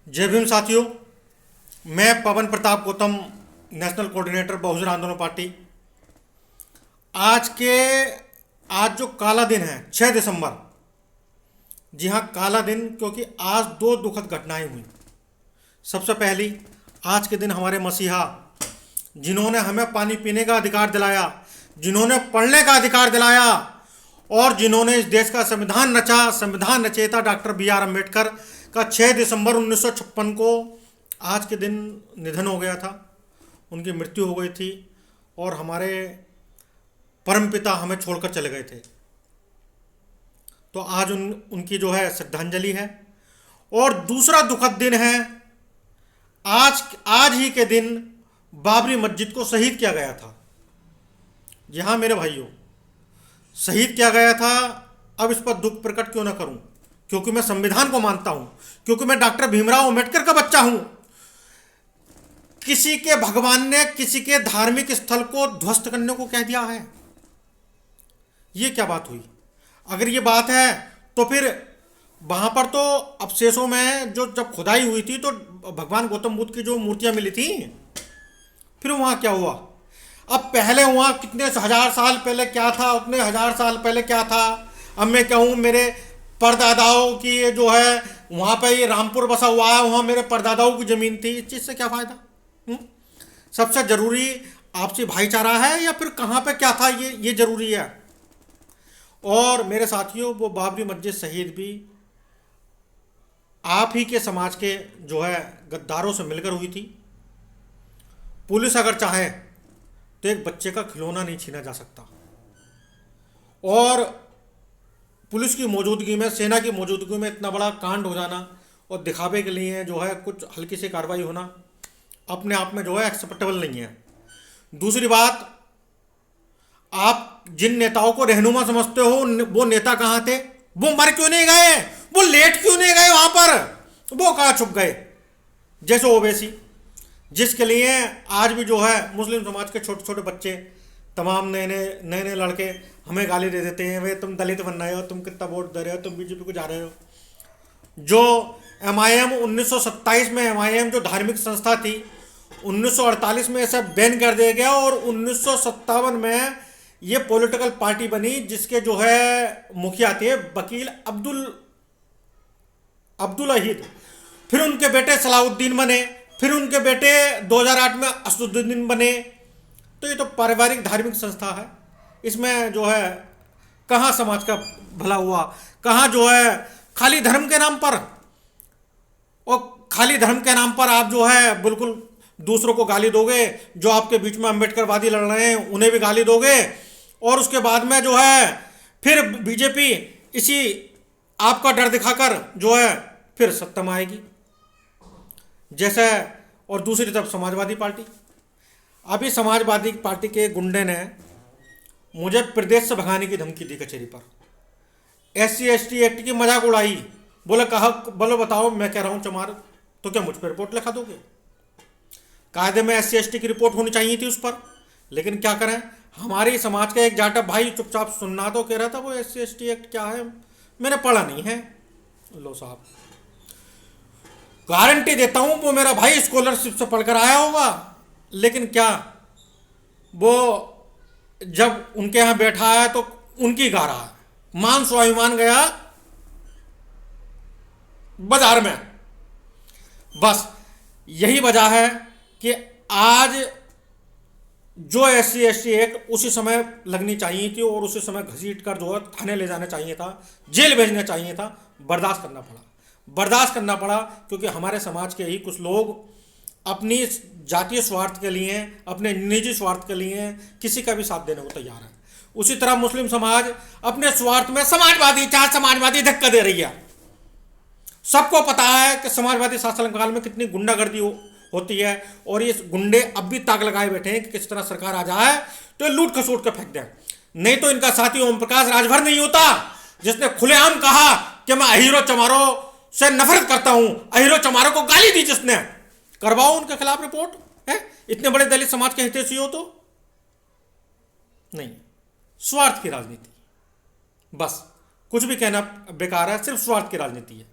जय भीम साथियों। मैं पवन प्रताप गौतम, नेशनल कोऑर्डिनेटर बहुजन आंदोलन पार्टी। आज जो काला दिन है 6 दिसंबर, जी हाँ काला दिन, क्योंकि आज दो दुखद घटनाएं हुई। सबसे पहली, आज के दिन हमारे मसीहा, जिन्होंने हमें पानी पीने का अधिकार दिलाया, जिन्होंने पढ़ने का अधिकार दिलाया और जिन्होंने इस देश का संविधान रचा, संविधान रचयिता डॉक्टर बी.आर. अम्बेडकर का 6 दिसंबर 1956 को आज के दिन निधन हो गया था, उनकी मृत्यु हो गई थी और हमारे परमपिता हमें छोड़कर चले गए थे। तो आज उनकी जो है श्रद्धांजलि है। और दूसरा दुखद दिन है, आज ही के दिन बाबरी मस्जिद को शहीद किया गया था। जी हाँ मेरे भाइयों, शहीद किया गया था। अब इस पर दुख प्रकट क्यों ना करूं, क्योंकि मैं संविधान को मानता हूं, क्योंकि मैं डॉक्टर भीमराव अंबेडकर का बच्चा हूं। किसी के भगवान ने किसी के धार्मिक स्थल को ध्वस्त करने को कह दिया है? ये क्या बात हुई? अगर ये बात है तो फिर वहां पर तो अवशेषों में जो जब खुदाई हुई थी तो भगवान गौतम बुद्ध की जो मूर्तियां मिली थी, फिर वहां क्या हुआ? अब पहले वहां कितने हजार साल पहले क्या था, उतने हजार साल पहले क्या था? अब मैं कहूँ मेरे परदादाओं की ये जो है वहाँ पे ये रामपुर बसा हुआ है, वहाँ मेरे परदादाओं की ज़मीन थी, इस चीज़ से क्या फ़ायदा? सबसे ज़रूरी आपसी भाईचारा है या फिर कहाँ पे क्या था, ये ज़रूरी है। और मेरे साथियों, वो बाबरी मस्जिद शहीद भी आप ही के समाज के जो है गद्दारों से मिलकर हुई थी। पुलिस अगर चाहे तो एक बच्चे का खिलौना नहीं छीना जा सकता, और पुलिस की मौजूदगी में, सेना की मौजूदगी में इतना बड़ा कांड हो जाना और दिखावे के लिए जो है कुछ हल्की सी कार्रवाई होना अपने आप में जो है एक्सेप्टेबल नहीं है। दूसरी बात, आप जिन नेताओं को रहनुमा समझते हो, वो नेता कहाँ थे? वो मर क्यों नहीं गए? वो लेट क्यों नहीं गए वहां पर? वो कहाँ छुप गए? जैसे ओवैसी, जिसके लिए आज भी जो है मुस्लिम समाज के छोटे छोटे बच्चे, तमाम नए नए लड़के हमें गाली दे देते हैं, वे तुम दलित बन रहे हो, तुम कितना वोट दे रहे हो, तुम बीजेपी को जा रहे हो। जो MIM 1927 में MIM जो धार्मिक संस्था थी, 1948 में ऐसा बैन कर दिया गया और 1957 में ये पॉलिटिकल पार्टी बनी, जिसके जो है मुखिया थे वकील अब्दुल अहीद। फिर उनके बेटे सलाउद्दीन बने, फिर उनके बेटे 2008 में असदुद्दीन बने। तो ये तो पारिवारिक धार्मिक संस्था है, इसमें जो है कहाँ समाज का भला हुआ? कहाँ जो है खाली धर्म के नाम पर, और खाली धर्म के नाम पर आप जो है बिल्कुल दूसरों को गाली दोगे। जो आपके बीच में अम्बेडकरवादी लड़ रहे हैं उन्हें भी गाली दोगे, और उसके बाद में जो है फिर बीजेपी इसी आपका डर दिखाकर जो है फिर सत्ता में आएगी। जैसे, और दूसरी तरफ समाजवादी पार्टी, अभी समाजवादी पार्टी के गुंडे ने मुझे प्रदेश से भगाने की धमकी दी कचहरी पर। SC/ST एक्ट की मजाक उड़ाई, बोलो बताओ, मैं कह रहा हूँ चमार, तो क्या मुझ पर रिपोर्ट लिखा दोगे? कायदे में SC/ST की रिपोर्ट होनी चाहिए थी उस पर, लेकिन क्या करें, हमारी समाज का एक जाटा भाई चुपचाप सुनना तो कह रहा था वो SC/ST एक्ट क्या है, मैंने पढ़ा नहीं है। लो साहब, गारंटी देता हूँ वो मेरा भाई स्कॉलरशिप से पढ़कर आया होगा, लेकिन क्या वो जब उनके यहाँ बैठा है तो उनकी गा रहा है, मान स्वाभिमान गया बाजार में। बस यही वजह है कि आज जो SC/ST एक्ट उसी समय लगनी चाहिए थी और उसी समय घसीट कर जो है थाने ले जाना चाहिए था, जेल भेजना चाहिए था। बर्दाश्त करना पड़ा क्योंकि हमारे समाज के ही कुछ लोग अपनी जातीय स्वार्थ के लिए, अपने निजी स्वार्थ के लिए किसी का भी साथ देने को तैयार है। उसी तरह मुस्लिम समाज अपने स्वार्थ में समाजवादी धक्का दे रही है। सबको पता है कि समाजवादी शासनकाल में कितनी गुंडागर्दी होती है, और ये गुंडे अब भी ताक लगाए बैठे हैं कि किस तरह सरकार आ जाए तो लूट खसोट कर फेंक दें। नहीं तो इनका साथी ओम प्रकाश राजभर नहीं होता, जिसने खुलेआम कहा कि मैं अहीरो चमारों से नफरत करता हूं, अहीरो चमारों को गाली दी जिसने। करवाओ उनके खिलाफ रिपोर्ट है, इतने बड़े दलित समाज के हितैषी हो तो। नहीं, स्वार्थ की राजनीति, बस कुछ भी कहना बेकार है, सिर्फ स्वार्थ की राजनीति है।